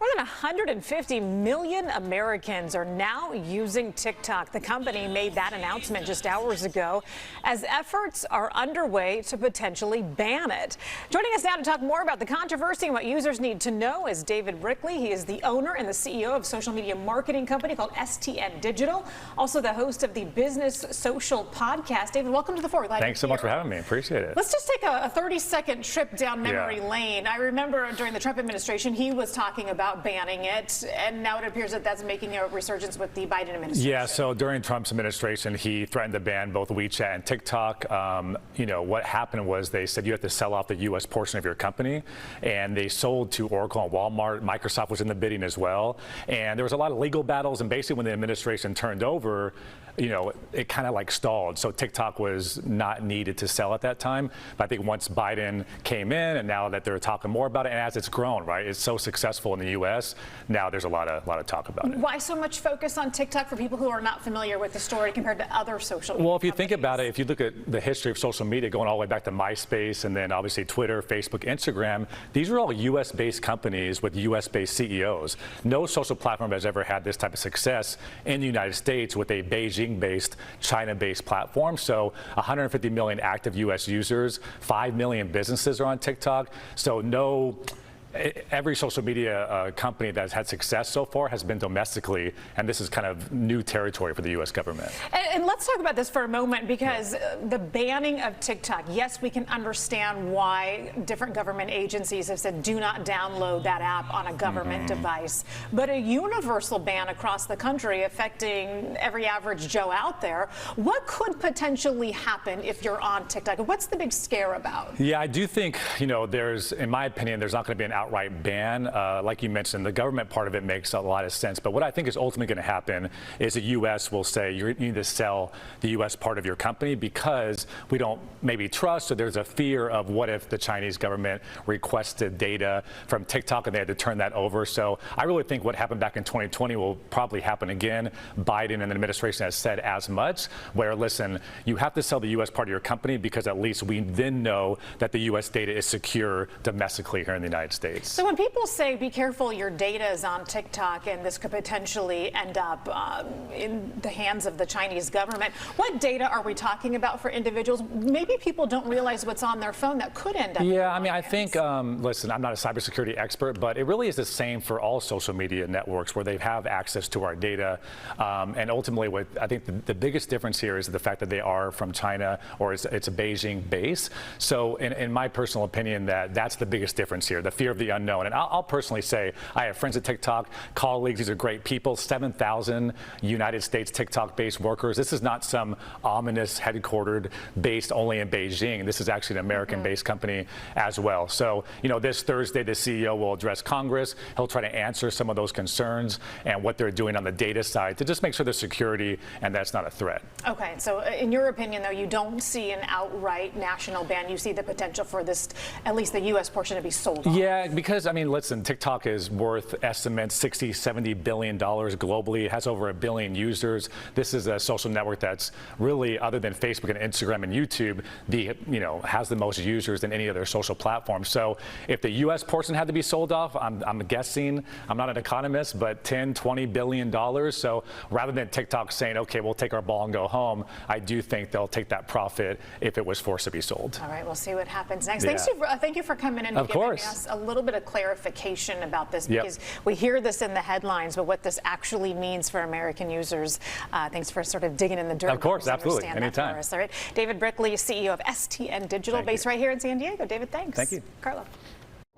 More than 150 million Americans are now using TikTok. The company made that announcement just hours ago as efforts are underway to potentially ban it. Joining us now to talk more about the controversy and what users need to know is David Brickley. He is the owner and the CEO of social media marketing company called STN Digital, also the host of the Business Social podcast. David, welcome to the Fort. Thanks so much for having me. Appreciate it. Let's just take a 30-second trip down memory lane. I remember during the Trump administration, he was talking about banning it, and now it appears that that's making a resurgence with the Biden administration. Yeah, so during Trump's administration, he threatened to ban both WeChat and TikTok. What happened was they said you have to sell off the U.S. portion of your company, and they sold to Oracle and Walmart. Microsoft was in the bidding as well, and there was a lot of legal battles, and basically when the administration turned over, it kind of like stalled. So TikTok was not needed to sell at that time. But I think once Biden came in, and now that they're talking more about it, and as it's grown, right, it's so successful in the U.S. Now there's a lot of talk about it. Why so much focus on TikTok for people who are not familiar with the story compared to other social media? Well, if you think about it, if you look at the history of social media going all the way back to MySpace and then obviously Twitter, Facebook, Instagram, these are all U.S.-based companies with U.S.-based CEOs. No social platform has ever had this type of success in the United States with a Beijing-based, China-based platform. So 150 million active U.S. users, 5 million businesses are on TikTok. So every social media company that's had success so far has been domestically, and this is kind of new territory for the U.S. government. And let's talk about this for a moment, because the banning of TikTok, yes, we can understand why different government agencies have said do not download that app on a government device, but a universal ban across the country affecting every average Joe out there, what could potentially happen if you're on TikTok? What's the big scare about? Yeah, I do think, in my opinion, there's not going to be an outright ban. Like you mentioned, the government part of it makes a lot of sense. But what I think is ultimately going to happen is the U.S. will say you need to sell the U.S. part of your company because we don't maybe trust, or there's a fear of what if the Chinese government requested data from TikTok and they had to turn that over. So I really think what happened back in 2020 will probably happen again. Biden and the administration has said as much, where, listen, you have to sell the U.S. part of your company because at least we then know that the U.S. data is secure domestically here in the United States. So when people say, be careful, your data is on TikTok and this could potentially end up in the hands of the Chinese government, what data are we talking about for individuals? Maybe people don't realize what's on their phone that could end up. Yeah, I mean, I think, listen, I'm not a cybersecurity expert, but it really is the same for all social media networks where they have access to our data. And ultimately, I think the biggest difference here is the fact that they are from China, or it's a Beijing base. So in my personal opinion, that's the biggest difference here, the fear of the unknown. And I'll personally say I have friends at TikTok, colleagues, these are great people, 7,000 United States TikTok-based workers. This is not some ominous headquartered based only in Beijing. This is actually an American-based company as well. So, this Thursday, the CEO will address Congress. He'll try to answer some of those concerns and what they're doing on the data side to just make sure there's security and that's not a threat. Okay, so in your opinion, though, you don't see an outright national ban. You see the potential for this, at least the U.S. portion, to be sold off. Yeah, because, I mean, listen, TikTok is worth estimates $60–70 billion globally. It has over 1 billion users. This is a social network that's really, other than Facebook and Instagram and YouTube, has the most users than any other social platform. So if the U.S. portion had to be sold off, I'm guessing, I'm not an economist, but $10–20 billion. So rather than TikTok saying, okay, we'll take our ball and go home, I do think they'll take that profit if it was forced to be sold. All right, we'll see what happens next. Yeah. Thank you for coming in and giving us a little bit of clarification about this, because we hear this in the headlines, but what this actually means for American users. Thanks for sort of digging in the dirt. Of course, absolutely, anytime. All right, David Brickley, CEO of STN Digital, based right here in San Diego. David, thanks. Thank you. Carla.